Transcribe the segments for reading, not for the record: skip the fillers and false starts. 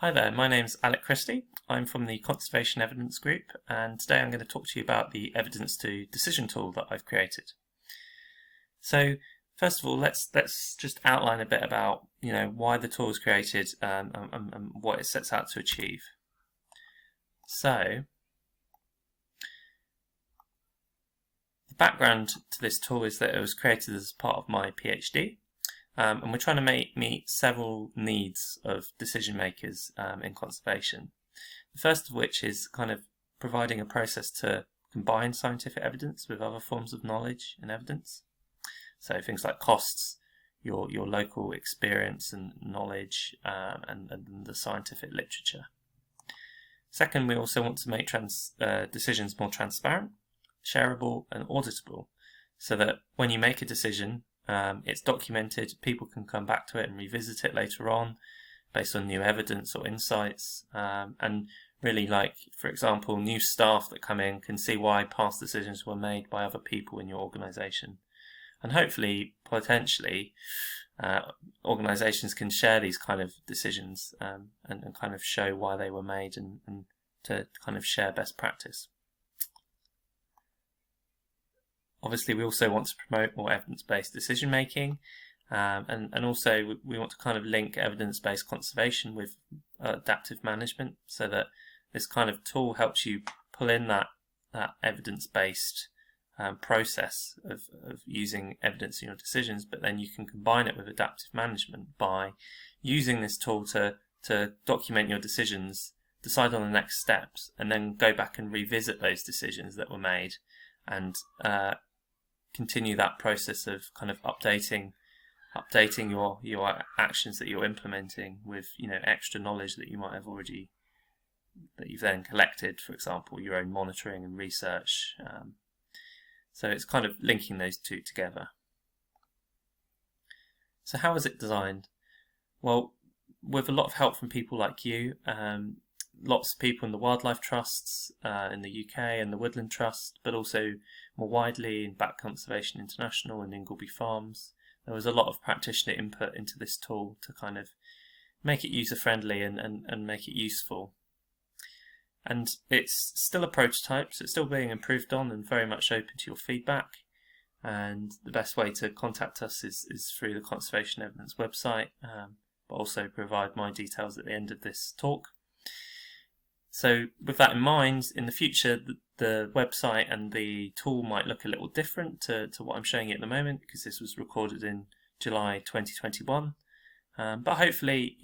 Hi there, my name's Alec Christie. I'm from the Conservation Evidence Group, and today I'm going to talk to you about the Evidence to Decision tool that I've created. So, first of all, let's just outline a bit about why the tool was created and what it sets out to achieve. So, the background to this tool is that it was created as part of my PhD. And we're trying to meet several needs of decision makers in conservation. The first of which is kind of providing a process to combine scientific evidence with other forms of knowledge and evidence. So things like costs, your local experience and knowledge, and the scientific literature. Second, we also want to make decisions more transparent, shareable and auditable, so that when you make a decision, it's documented, people can come back to it and revisit it later on based on new evidence or insights, and really, like, for example, new staff that come in can see why past decisions were made by other people in your organisation. And hopefully, potentially, organisations can share these kind of decisions and kind of show why they were made and to kind of share best practice. Obviously, we also want to promote more evidence-based decision making, and also we want to kind of link evidence-based conservation with adaptive management, so that this kind of tool helps you pull in that evidence-based process of using evidence in your decisions, but then you can combine it with adaptive management by using this tool to document your decisions, decide on the next steps, and then go back and revisit those decisions that were made, and continue that process of kind of updating your actions that you're implementing with extra knowledge that you might have already, that you've then collected, for example your own monitoring and research. So it's kind of linking those two together. So how is it designed? Well, with a lot of help from people like you, lots of people in the wildlife trusts in the UK and the Woodland Trust, but also more widely in Bat Conservation International and Ingleby Farms. There was a lot of practitioner input into this tool to kind of make it user-friendly and make it useful. And it's still a prototype, so it's still being improved on and very much open to your feedback. And the best way to contact us is through the Conservation Evidence website, but also provide my details at the end of this talk. So with that in mind, in the future, the website and the tool might look a little different to what I'm showing you at the moment, because this was recorded in July 2021. But hopefully,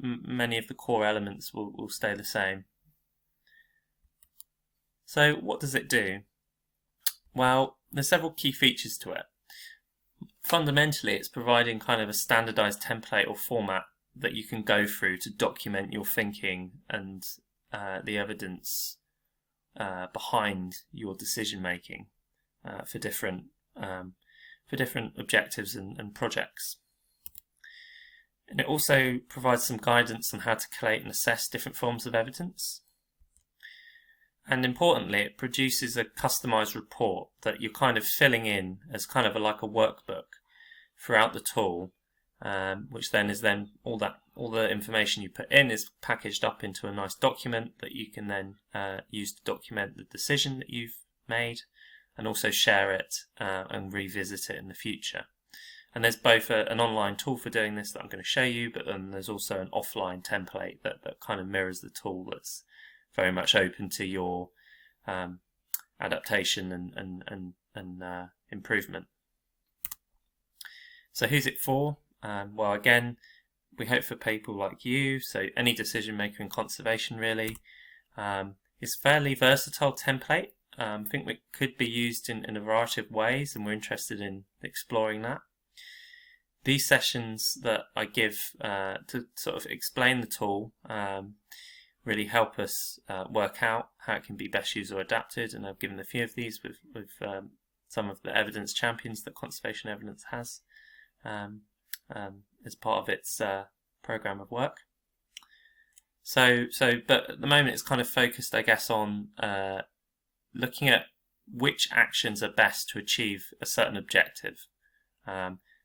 many of the core elements will stay the same. So what does it do? Well, there's several key features to it. Fundamentally, it's providing kind of a standardized template or format that you can go through to document your thinking and the evidence behind your decision making for different objectives and projects. And it also provides some guidance on how to collate and assess different forms of evidence. And importantly, it produces a customized report that you're kind of filling in as kind of like a workbook throughout the tool, which then is all the information you put in is packaged up into a nice document that you can then use to document the decision that you've made, and also share it and revisit it in the future. And there's both an online tool for doing this that I'm going to show you, but then there's also an offline template that kind of mirrors the tool, that's very much open to your adaptation and improvement. So who's it for? Well, again, we hope for people like you, so any decision maker in conservation really. It's a fairly versatile template. I think it could be used in a variety of ways, and we're interested in exploring that. These sessions that I give to sort of explain the tool really help us work out how it can be best used or adapted, and I've given a few of these with some of the evidence champions that Conservation Evidence has as part of its program of work. But at the moment it's kind of focused, I guess, on looking at which actions are best to achieve a certain objective.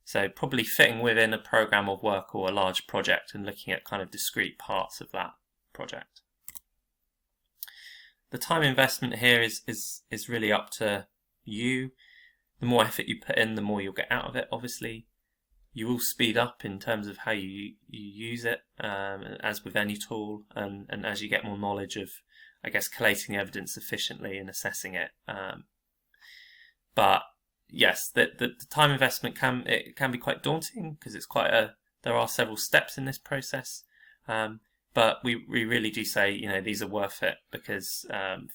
So probably fitting within a program of work or a large project and looking at kind of discrete parts of that project. The time investment here is really up to you. The more effort you put in, the more you'll get out of it, obviously. You will speed up in terms of how you use it, as with any tool, and as you get more knowledge of, I guess, collating evidence efficiently and assessing it. But yes, the time investment can be quite daunting because it's there are several steps in this process. But we really do say, these are worth it because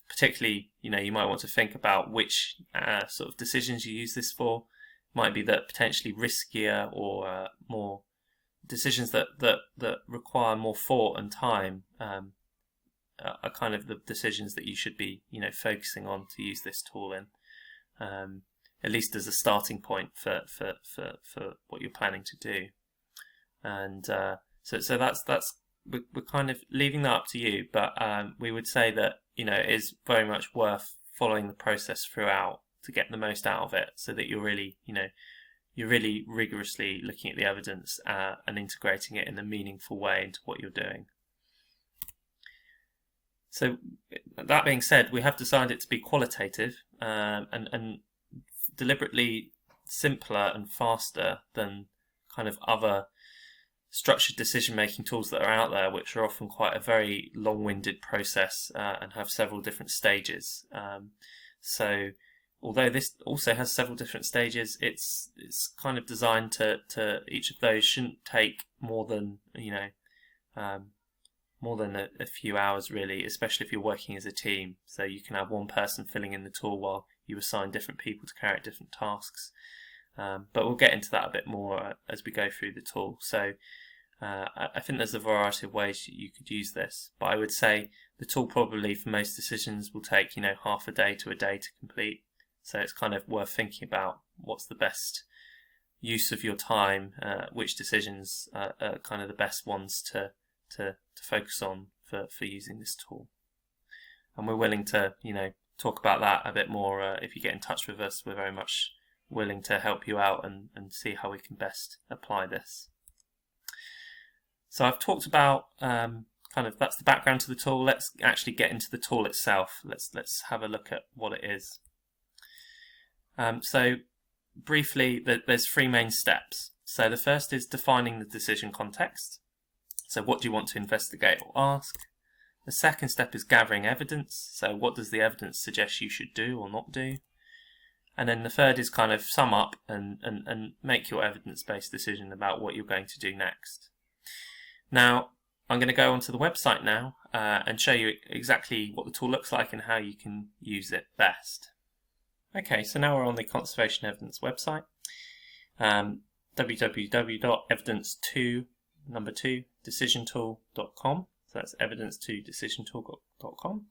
particularly, you might want to think about which sort of decisions you use this for. Might be that potentially riskier or more decisions that require more thought and time are kind of the decisions that you should be, focusing on to use this tool in, at least as a starting point for what you're planning to do. And so that's we're kind of leaving that up to you, but we would say that it is very much worth following the process throughout to get the most out of it, so that you're really rigorously looking at the evidence and integrating it in a meaningful way into what you're doing. So that being said, we have decided to be qualitative and deliberately simpler and faster than kind of other structured decision-making tools that are out there, which are often quite a very long-winded process and have several different stages. So although this also has several different stages, it's kind of designed to each of those shouldn't take more than a few hours really, especially if you're working as a team. So you can have one person filling in the tool while you assign different people to carry out different tasks. But we'll get into that a bit more as we go through the tool. So I think there's a variety of ways you could use this, but I would say the tool probably for most decisions will take half a day to a day to complete. So it's kind of worth thinking about what's the best use of your time, which decisions are kind of the best ones to focus on for using this tool. And we're willing to talk about that a bit more. If you get in touch with us, we're very much willing to help you out and see how we can best apply this. So I've talked about that's the background to the tool. Let's actually get into the tool itself. Let's have a look at what it is. So briefly, there's three main steps. So the first is defining the decision context. So what do you want to investigate or ask? The second step is gathering evidence. So what does the evidence suggest you should do or not do? And then the third is kind of sum up and make your evidence-based decision about what you're going to do next. Now, I'm going to go onto the website now and show you exactly what the tool looks like and how you can use it best. Okay, so now we're on the Conservation Evidence website, www.evidence2decisiontool.com. So that's evidence2decisiontool.com.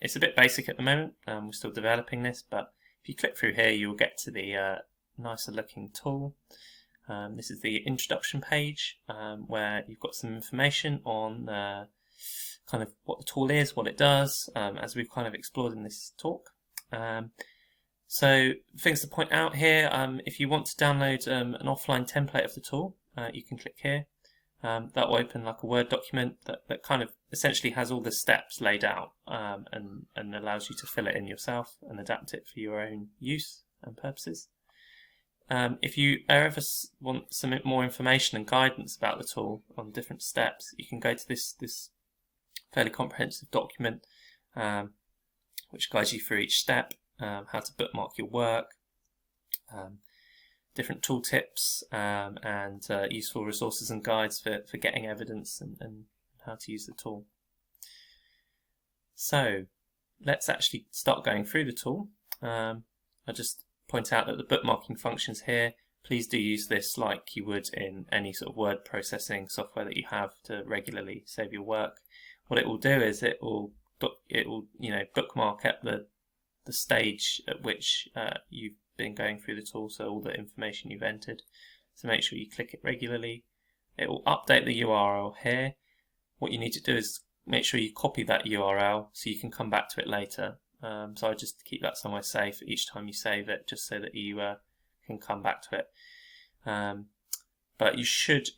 It's a bit basic at the moment. We're still developing this, but if you click through here, you'll get to the nicer looking tool. This is the introduction page where you've got some information on kind of what the tool is, what it does, as we've kind of explored in this talk. So things to point out here, if you want to download an offline template of the tool, you can click here. That will open like a Word document that kind of essentially has all the steps laid out and allows you to fill it in yourself and adapt it for your own use and purposes. If you ever want some more information and guidance about the tool on different steps, you can go to this fairly comprehensive document which guides you through each step, how to bookmark your work, different tooltips and useful resources and guides for getting evidence and how to use the tool. So let's actually start going through the tool. I'll just point out that the bookmarking functions here, please do use this like you would in any sort of word processing software that you have to regularly save your work. What it will do is it will bookmark at the stage at which you've been going through the tool, so all the information you've entered. So make sure you click it regularly. It will update the URL here. What you need to do is make sure you copy that URL so you can come back to it later. So I just keep that somewhere safe each time you save it, just so that you can come back to it. but you should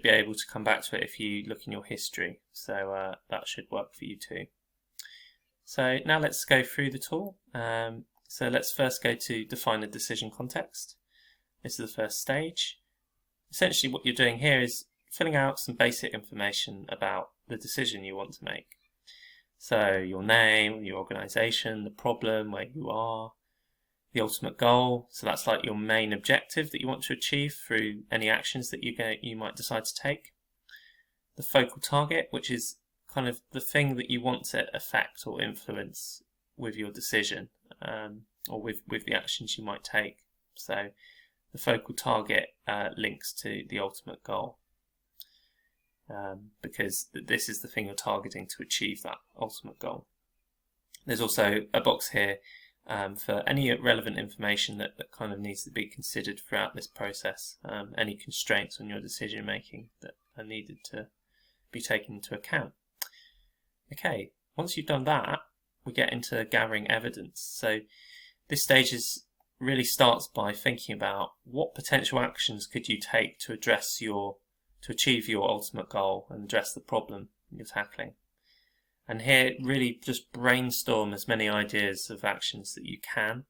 be able to come back to it if you look in your history. So that should work for you too. So now let's go through the tool. So let's first go to define a decision context. This is the first stage. Essentially what you're doing here is filling out some basic information about the decision you want to make. So your name, your organization, the problem, where you are, the ultimate goal. So that's like your main objective that you want to achieve through any actions that you might decide to take. The focal target, which is kind of the thing that you want to affect or influence with your decision, or with the actions you might take. So the focal target links to the ultimate goal, because this is the thing you're targeting to achieve that ultimate goal. There's also a box here for any relevant information that kind of needs to be considered throughout this process, any constraints on your decision making that are needed to be taken into account. Okay, once you've done that, we get into gathering evidence. So this stage really starts by thinking about what potential actions could you take to achieve your ultimate goal and address the problem you're tackling. And here, really just brainstorm as many ideas of actions that you can.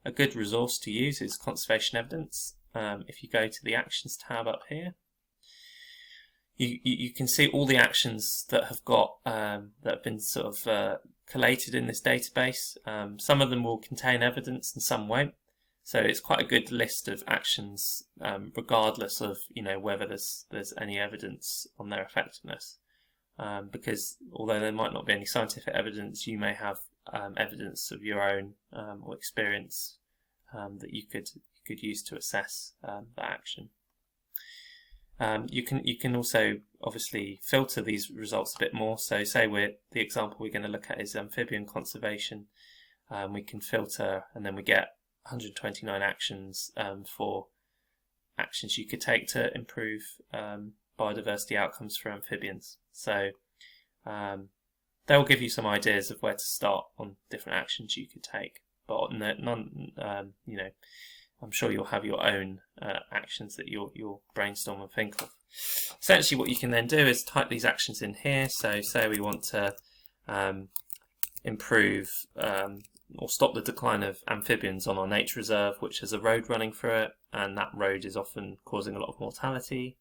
A good resource to use is conservation evidence. If you go to the Actions tab up here, you can see all the actions that have been sort of collated in this database. Some of them will contain evidence and some won't. So it's quite a good list of actions, regardless of whether there's any evidence on their effectiveness. Because although there might not be any scientific evidence, you may have evidence of your own or experience that you could use to assess that action. You can also obviously filter these results a bit more. So say the example we're going to look at is amphibian conservation. We can filter, and then we get 129 actions for actions you could take to improve biodiversity outcomes for amphibians. So they'll give you some ideas of where to start on different actions you could take, but I'm sure you'll have your own actions that you'll brainstorm and think of. Essentially what you can then do is type these actions in here. So say we want to improve or stop the decline of amphibians on our nature reserve, which has a road running through it, and that road is often causing a lot of mortality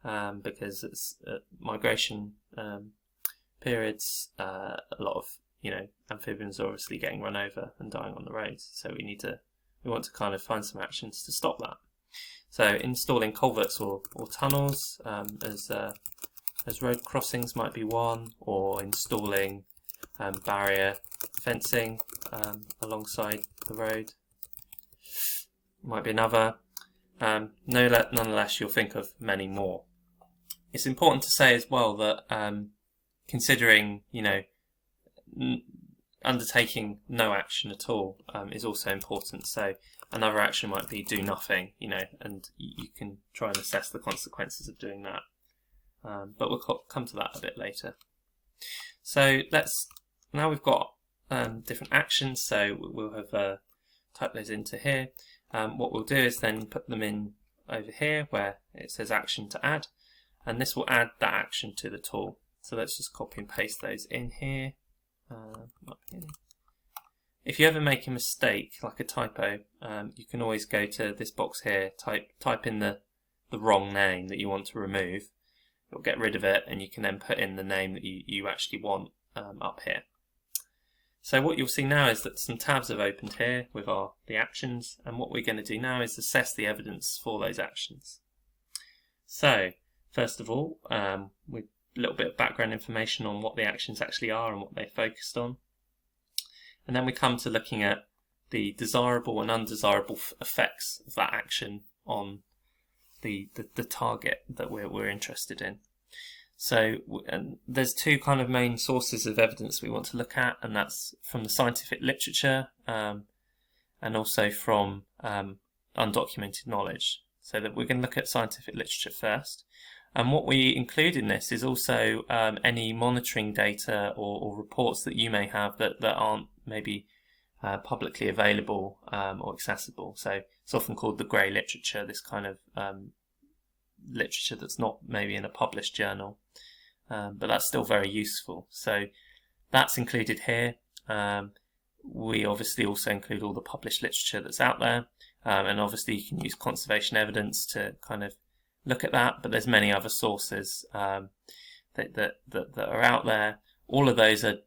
because it's migration periods. A lot of amphibians are obviously getting run over and dying on the roads, so we want to kind of find some actions to stop that. So installing culverts or tunnels as road crossings might be one, or installing barrier fencing alongside the road might be another. Nonetheless, you'll think of many more. It's important to say as well that considering undertaking no action at all is also important. So another action might be do nothing, and you can try and assess the consequences of doing that. But we'll come to that a bit later. So now we've got different actions, so we'll have typed those into here. What we'll do is then put them in over here where it says action to add, and this will add that action to the tool. So let's just copy and paste those in here. If you ever make a mistake, like a typo, you can always go to this box here, type in the wrong name that you want to remove. It'll get rid of it, and you can then put in the name that you actually want up here. So what you'll see now is that some tabs have opened here with the actions, and what we're going to do now is assess the evidence for those actions. So first of all, with a little bit of background information on what the actions actually are and what they're focused on. And then we come to looking at the desirable and undesirable effects of that action on the target that we're interested in. So there's two kind of main sources of evidence we want to look at, and that's from the scientific literature and also from undocumented knowledge. So that we're going to look at scientific literature first. And what we include in this is also any monitoring data or reports that you may have that aren't maybe publicly available or accessible. So it's often called the grey literature, this kind of literature that's not maybe in a published journal, but that's still very useful. So that's included here. We obviously also include all the published literature that's out there, and obviously you can use conservation evidence to kind of look at that, but there's many other sources that are out there. All of those are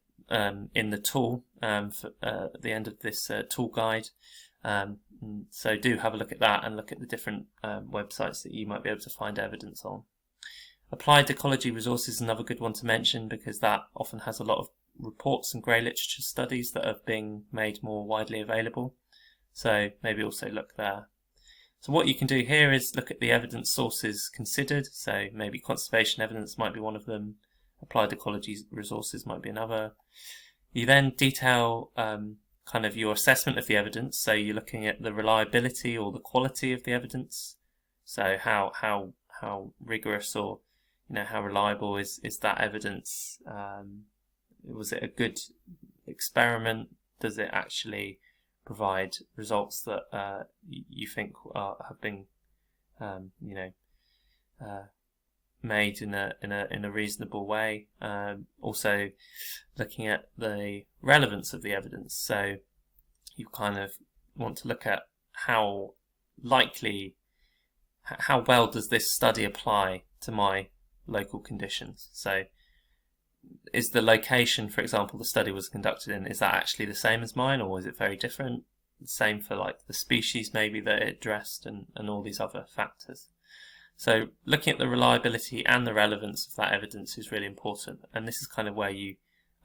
in the tool at the end of this tool guide. So do have a look at that and look at the different websites that you might be able to find evidence on. Applied ecology resources is another good one to mention, because that often has a lot of reports and grey literature studies that are being made more widely available. So maybe also look there. So what you can do here is look at the evidence sources considered. So maybe conservation evidence might be one of them. Applied ecology resources might be another. You then detail kind of your assessment of the evidence. So you're looking at the reliability or the quality of the evidence. So how rigorous or how reliable is that evidence? Was it a good experiment? Does it actually provide results that you think have been made in a reasonable way? Also looking at the relevance of the evidence. So you kind of want to look at how well does this study apply to my local conditions. So is the location, for example, the study was conducted in, is that actually the same as mine, or is it very different? Same for like the species maybe that it addressed, and all these other factors. So looking at the reliability and the relevance of that evidence is really important, and this is kind of where you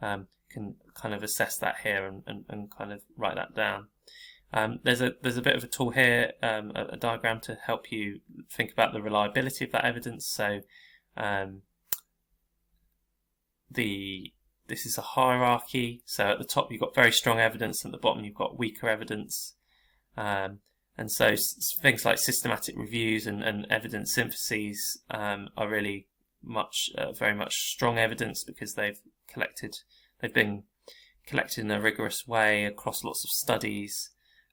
can kind of assess that here and kind of write that down. There's a bit of a tool here, a diagram to help you think about the reliability of that evidence. So this is a hierarchy. So at the top you've got very strong evidence, and at the bottom you've got weaker evidence. And so things like systematic reviews and evidence syntheses are really very much strong evidence, because they've been collected in a rigorous way across lots of studies,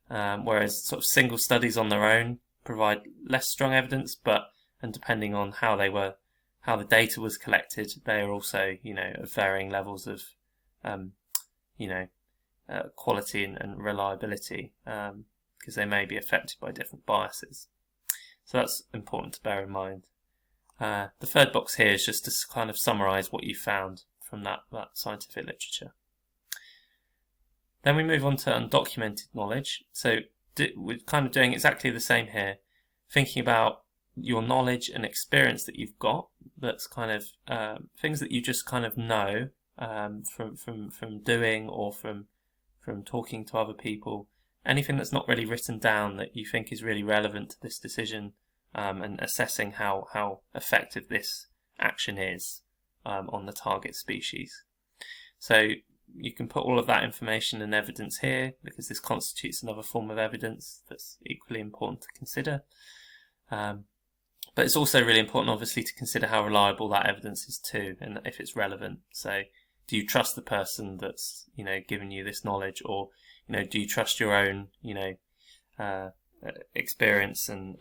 whereas sort of single studies on their own provide less strong evidence, and depending on how the data was collected, they are also of varying levels of quality and reliability, because they may be affected by different biases. So that's important to bear in mind. The third box here is just to kind of summarize what you found from that scientific literature. Then we move on to undocumented knowledge. So we're kind of doing exactly the same here, thinking about your knowledge and experience that you've got, that's kind of things that you just kind of know from doing or from talking to other people. Anything that's not really written down that you think is really relevant to this decision, and assessing how effective this action is on the target species. So you can put all of that information and evidence here, because this constitutes another form of evidence that's equally important to consider. But it's also really important, obviously, to consider how reliable that evidence is too, and if it's relevant. So do you trust the person that's given you this knowledge, or do you trust your own experience, and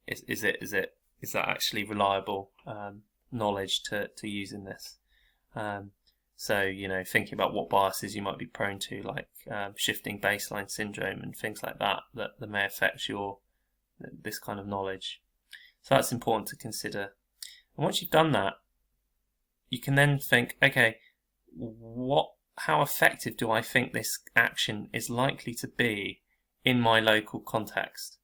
is that actually reliable knowledge to use in this? So thinking about what biases you might be prone to, like shifting baseline syndrome and things like that may affect this kind of knowledge. So that's important to consider. And once you've done that, you can then think, okay, how effective do I think this action is likely to be in my local context,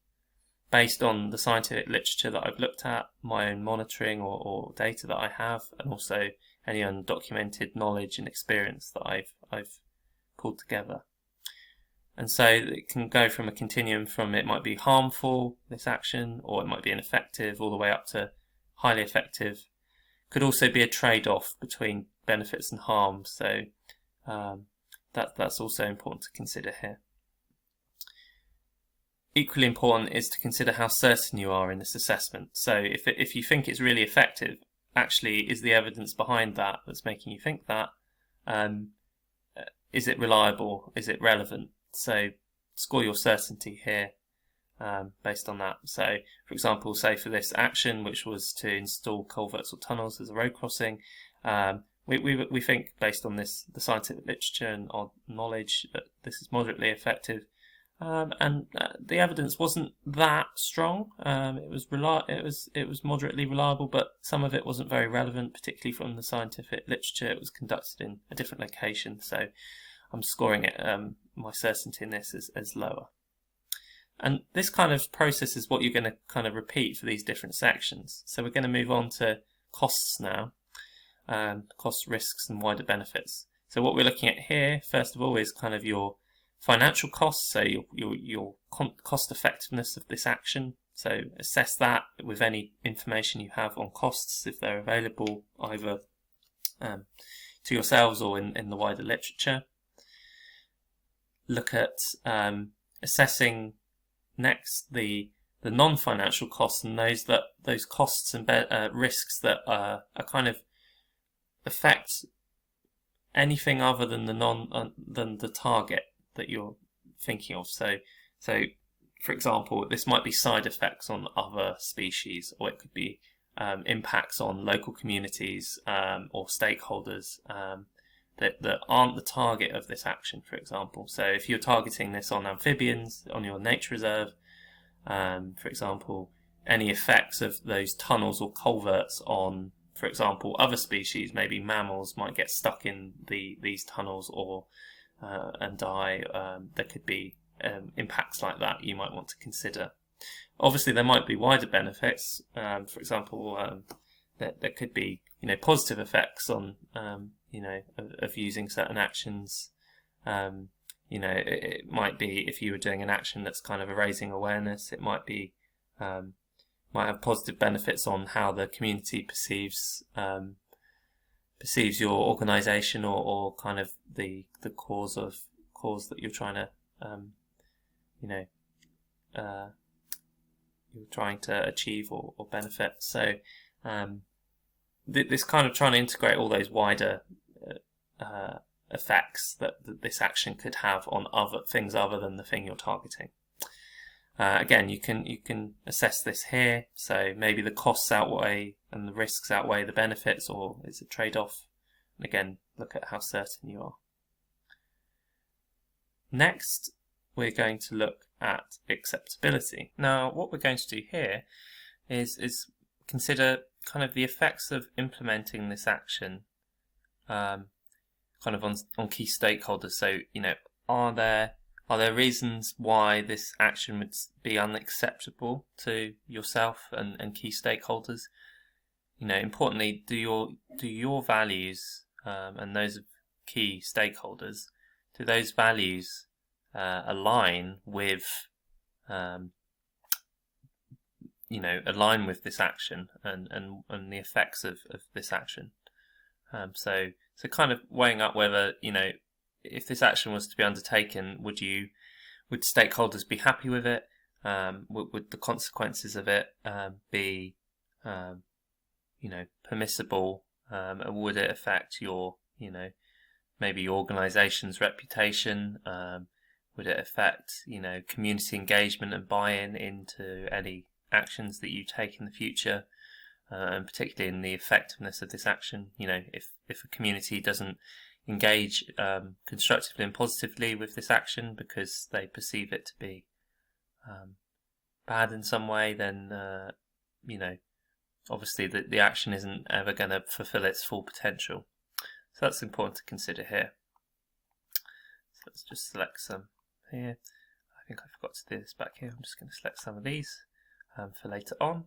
based on the scientific literature that I've looked at, my own monitoring or data that I have, and also any undocumented knowledge and experience that I've pulled together. And so it can go from a continuum from it might be harmful, this action, or it might be ineffective, all the way up to highly effective. Could also be a trade-off between benefits and harms. So that's also important to consider here. Equally important is to consider how certain you are in this assessment. So if you think it's really effective, actually is the evidence behind that that's making you think that? is it reliable? Is it relevant? So score your certainty here based on that. So, for example, say for this action, which was to install culverts or tunnels as a road crossing, we think based on the scientific literature and our knowledge that this is moderately effective. And the evidence wasn't that strong. It was moderately reliable, but some of it wasn't very relevant, particularly from the scientific literature. It was conducted in a different location, so I'm scoring it my certainty in this as lower. And this kind of process is what you're going to kind of repeat for these different sections. So we're going to move on to costs now, costs, risks, and wider benefits. So what we're looking at here, first of all, is kind of your financial costs, so your cost effectiveness of this action. So assess that with any information you have on costs, if they're available either to yourselves or in the wider literature. Look at assessing next the non-financial costs and those costs and risks that are kind of affect anything other than the target that you're thinking of. So for example, this might be side effects on other species, or it could be impacts on local communities or stakeholders that aren't the target of this action, for example. So if you're targeting this on amphibians on your nature reserve, for example, any effects of those tunnels or culverts on, for example, other species, maybe mammals might get stuck in these tunnels or and die. There could be impacts like that you might want to consider. Obviously, there might be wider benefits. For example, there could be positive effects on of using certain actions. It might be, if you were doing an action that's kind of raising awareness, it might be might have positive benefits on how the community perceives your organisation or kind of the cause that you're trying to you're trying to achieve or benefit. So this kind of trying to integrate all those wider effects that this action could have on other things other than the thing you're targeting. Again, you can assess this here. So maybe the costs outweigh and the risks outweigh the benefits, or it's a trade-off. And again, look at how certain you are. Next, we're going to look at acceptability. Now, what we're going to do here is consider kind of the effects of implementing this action kind of on key stakeholders. So, are there reasons why this action would be unacceptable to yourself and key stakeholders? Importantly, do your values and those of key stakeholders, do those values align with this action and the effects of this action? So kind of weighing up whether if this action was to be undertaken, would stakeholders be happy with it? Would the consequences of it be permissible? Would it affect your maybe your organisation's reputation? Would it affect community engagement and buy-in into any actions that you take in the future? And particularly in the effectiveness of this action, if a community doesn't engage constructively and positively with this action because they perceive it to be bad in some way, then obviously the action isn't ever going to fulfill its full potential. So that's important to consider here. So let's just select some here. I think I forgot to do this back here. I'm just going to select some of these for later on.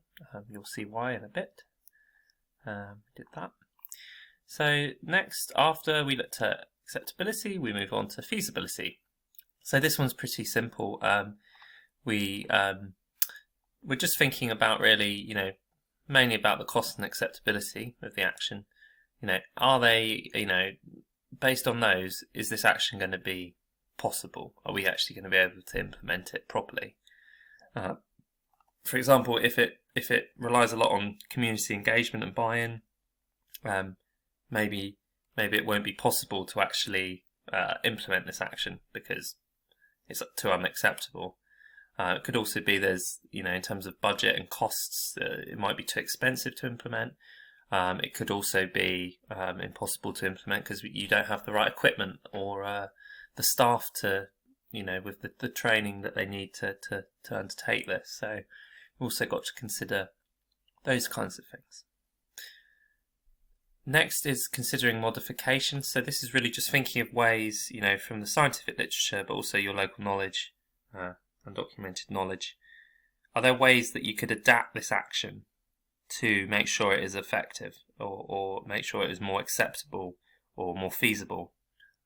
You'll see why in a bit. Did that. So next, after we looked at acceptability, we move on to feasibility. So this one's pretty simple. We're just thinking about really, mainly about the cost and acceptability of the action. Are they, based on those, is this action going to be possible? Are we actually going to be able to implement it properly? For example, if it relies a lot on community engagement and buy-in, maybe it won't be possible to actually implement this action because it's too unacceptable. It could also be there's, in terms of budget and costs, it might be too expensive to implement. It could also be impossible to implement because you don't have the right equipment or the staff to, with the training that they need to undertake this. So you've also got to consider those kinds of things. Next is considering modifications. So this is really just thinking of ways, from the scientific literature, but also your local knowledge, undocumented knowledge. Are there ways that you could adapt this action to make sure it is effective, or make sure it is more acceptable, or more feasible,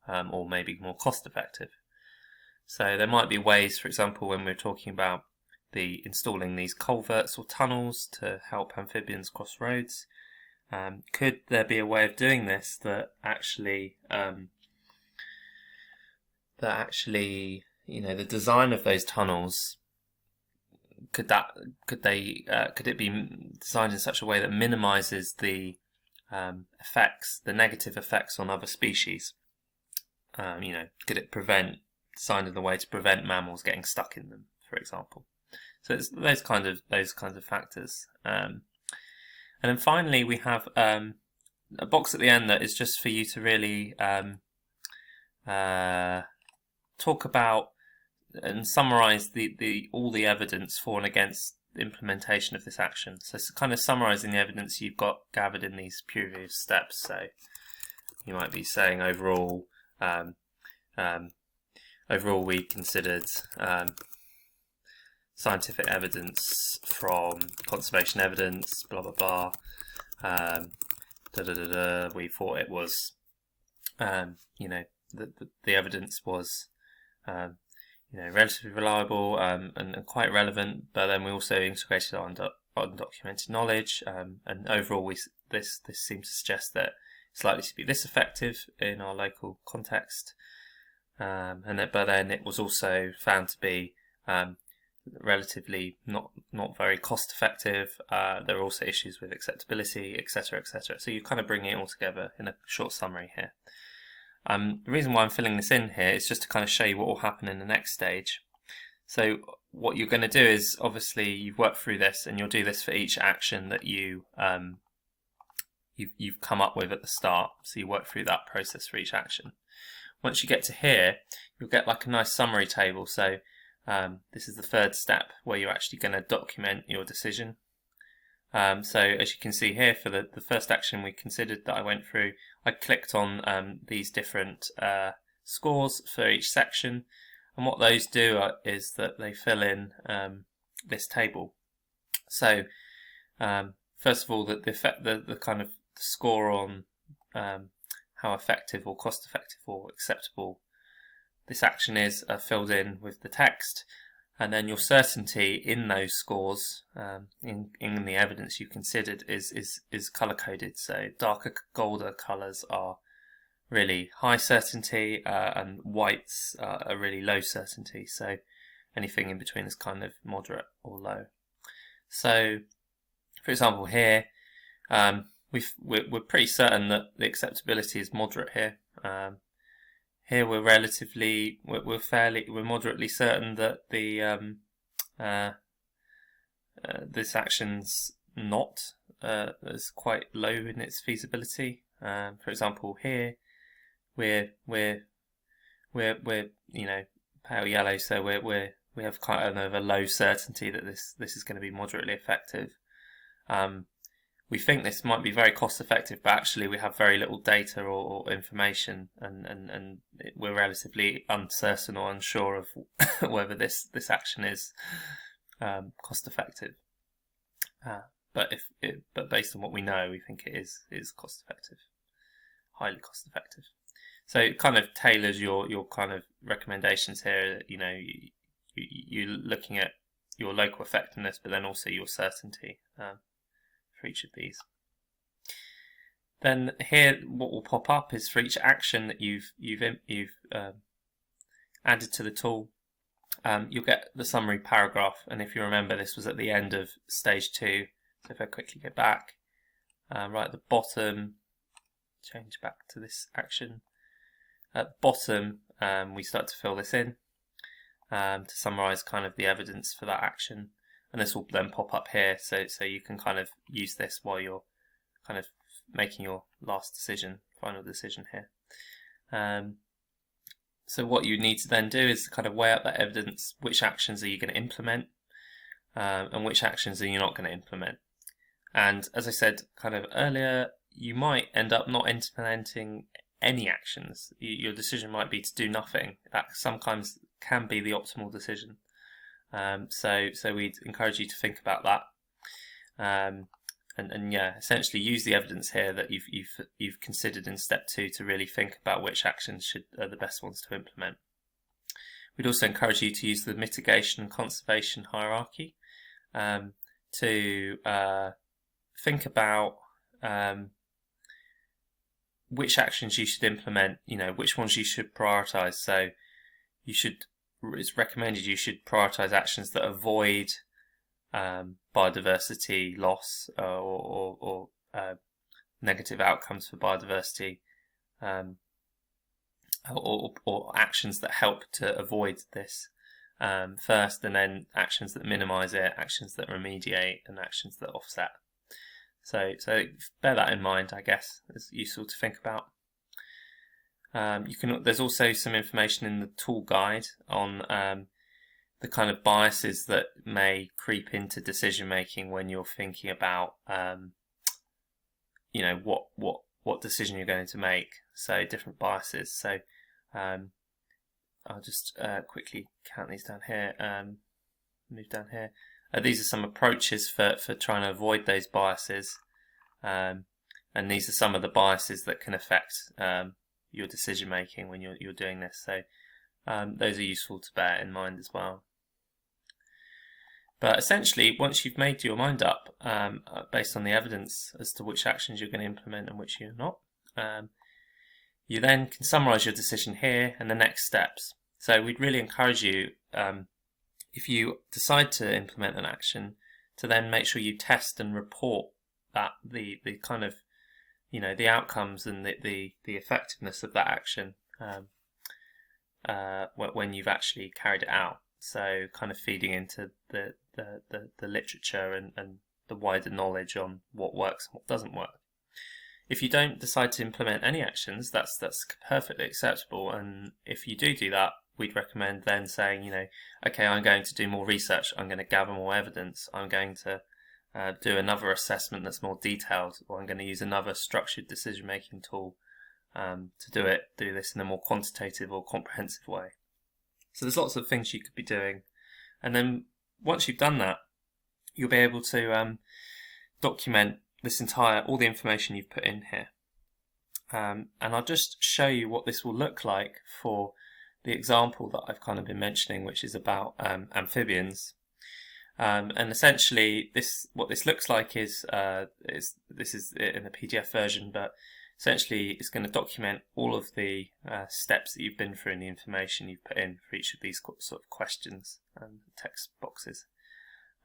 or maybe more cost effective? So there might be ways, for example, when we're talking about installing these culverts or tunnels to help amphibians cross roads. Could there be a way of doing this that actually, the design of those tunnels, could it be designed in such a way that minimises the negative effects on other species? Could it designed in a way to prevent mammals getting stuck in them, for example? So it's those kinds of factors. And then finally, we have a box at the end that is just for you to really talk about and summarise all the evidence for and against the implementation of this action. So it's kind of summarising the evidence you've got gathered in these previous steps. So you might be saying overall, we considered scientific evidence from conservation evidence, blah blah blah. We thought it was, the evidence was, relatively reliable and quite relevant. But then we also integrated undocumented knowledge, and overall, this seems to suggest that it's likely to be this effective in our local context. But then it was also found to be relatively not very cost effective. There are also issues with acceptability, etc., etc. So you kind of bring it all together in a short summary here. The reason why I'm filling this in here is just to kind of show you what will happen in the next stage. So what you're going to do is, obviously you've worked through this, and you'll do this for each action that you've come up with at the start. So you work through that process for each action. Once you get to here, you'll get like a nice summary table. So this is the third step where you're actually going to document your decision. So as you can see here, for the first action we considered that I went through, I clicked on these different scores for each section, and what those do is that they fill in this table. So first of all, the kind of score on how effective or cost effective or acceptable this action is filled in with the text, and then your certainty in those scores, in the evidence you considered, is color coded. So darker, golder colors are really high certainty, and whites are really low certainty. So anything in between is kind of moderate or low. So, for example, here we're pretty certain that the acceptability is moderate here. Here we're moderately certain that this action's not is quite low in its feasibility. For example, here we're pale yellow, so we have kind of a low certainty that this is going to be moderately effective. We think this might be very cost effective, but actually we have very little data or information, and we're relatively uncertain or unsure of whether this action is cost effective. But based on what we know, we think it is cost effective, highly cost effective. So it kind of tailors your kind of recommendations here. You're looking at your local effectiveness, but then also your certainty for each of these. Then here, what will pop up is for each action that you've added to the tool, you'll get the summary paragraph. And if you remember, this was at the end of stage 2. So if I quickly go back, right at the bottom, change back to this action. At the bottom, we start to fill this in to summarise kind of the evidence for that action, and this will then pop up here, so you can kind of use this while you're kind of making your last decision, final decision here. So what you need to then do is kind of weigh up that evidence. Which actions are you going to implement, and which actions are you not going to implement? And as I said kind of earlier, you might end up not implementing any actions. Your decision might be to do nothing. That sometimes can be the optimal decision. So we'd encourage you to think about that, and yeah, essentially use the evidence here that you've considered in step 2 to really think about which actions are the best ones to implement. We'd also encourage you to use the mitigation and conservation hierarchy to think about which actions you should implement, which ones you should prioritize. So it's recommended you should prioritize actions that avoid biodiversity loss or negative outcomes for biodiversity, or actions that help to avoid this first, and then actions that minimize it, actions that remediate, and actions that offset. So bear that in mind, I guess. It's useful to think about. There's also some information in the tool guide on the kind of biases that may creep into decision making when you're thinking about what decision you're going to make. So different biases. So I'll just quickly count these down here. Move down here. These are some approaches for trying to avoid those biases, and these are some of the biases that can affect your decision making when you're doing this. So those are useful to bear in mind as well. But essentially, once you've made your mind up based on the evidence as to which actions you're going to implement and which you're not, you then can summarise your decision here and the next steps. So we'd really encourage you, if you decide to implement an action, to then make sure you test and report that the kind of the outcomes and the effectiveness of that action when you've actually carried it out. So kind of feeding into the literature and the wider knowledge on what works and what doesn't work. If you don't decide to implement any actions, that's perfectly acceptable. And if you do that, we'd recommend then saying, okay, I'm going to do more research, I'm going to gather more evidence, I'm going to do another assessment that's more detailed, or I'm going to use another structured decision-making tool to do this in a more quantitative or comprehensive way. So there's lots of things you could be doing, and then once you've done that, you'll be able to document all the information you've put in here. And I'll just show you what this will look like for the example that I've kind of been mentioning, which is about amphibians. And essentially, what this looks like is this is in the PDF version, but essentially it's going to document all of the steps that you've been through and the information you've put in for each of these sort of questions and text boxes.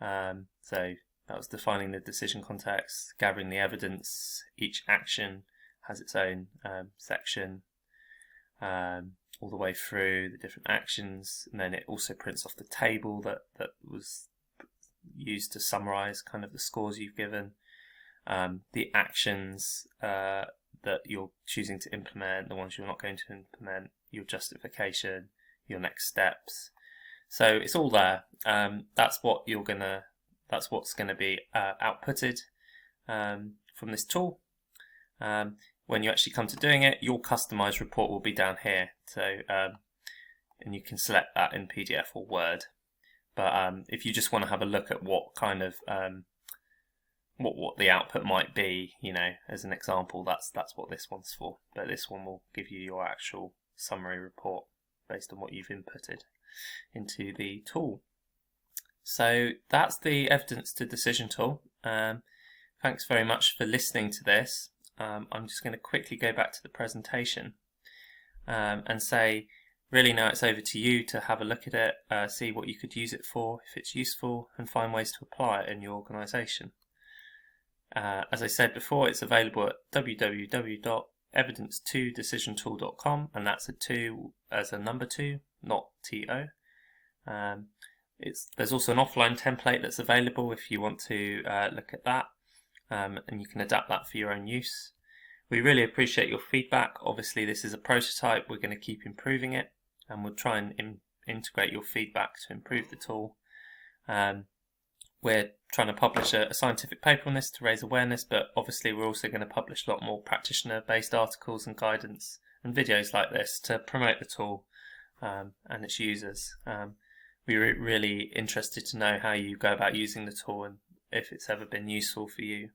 So that was defining the decision context, gathering the evidence. Each action has its own section, all the way through the different actions, and then it also prints off the table that was used to summarize kind of the scores you've given, the actions that you're choosing to implement, the ones you're not going to implement, your justification, your next steps. So it's all there. That's what's going to be outputted from this tool. When you actually come to doing it, your customized report will be down here. So and you can select that in PDF or Word. But if you just want to have a look at what kind of what the output might be, as an example, that's what this one's for. But this one will give you your actual summary report based on what you've inputted into the tool. So that's the evidence to decision tool. Thanks very much for listening to this. I'm just going to quickly go back to the presentation and say, really now it's over to you to have a look at it, see what you could use it for, if it's useful, and find ways to apply it in your organisation. As I said before, it's available at www.acceptability.org. evidence2decisiontool.com, and that's a 2 as a number 2, not TO. There's also an offline template that's available if you want to look at that, and you can adapt that for your own use. We really appreciate your feedback. Obviously this is a prototype, we're going to keep improving it, and we'll try and integrate your feedback to improve the tool. We're trying to publish a scientific paper on this to raise awareness, but obviously we're also going to publish a lot more practitioner-based articles and guidance and videos like this to promote the tool and its users. We're really interested to know how you go about using the tool and if it's ever been useful for you.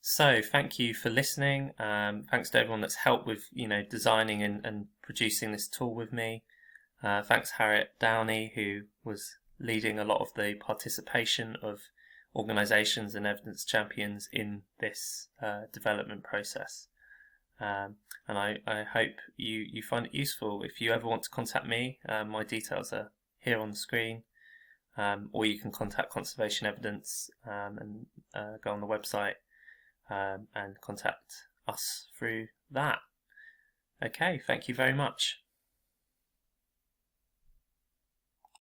So thank you for listening. Thanks to everyone that's helped with designing and producing this tool with me. Thanks Harriet Downey, who was leading a lot of the participation of organisations and evidence champions in this development process. And I hope you find it useful. If you ever want to contact me, my details are here on the screen, or you can contact Conservation Evidence and go on the website and contact us through that. Okay, thank you very much.